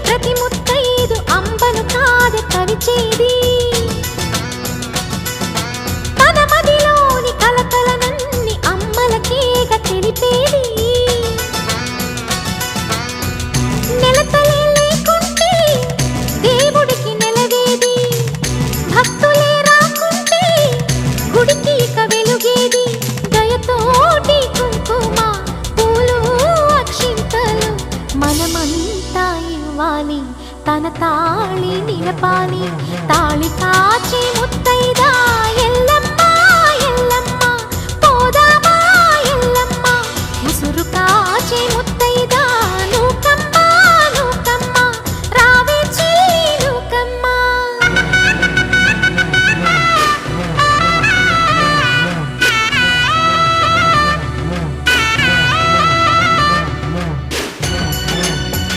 ప్రతి ముత్తైదు అంబను కాదు కవిచేది తన మదిలోని కలకలనన్ని అమ్మలకేగ తెలిపేది నెలతలే లేకుంటే దేవుడికి నెలవేది భక్తులే రాకుంటే గుడికి ఇక వెలుగేది దయతోటి కుంకుమ పూలు అక్షింతలు మనమంతా ఇవ్వాలి తన తాళి నిలపాలి తాళి కాచి ముత్తైదా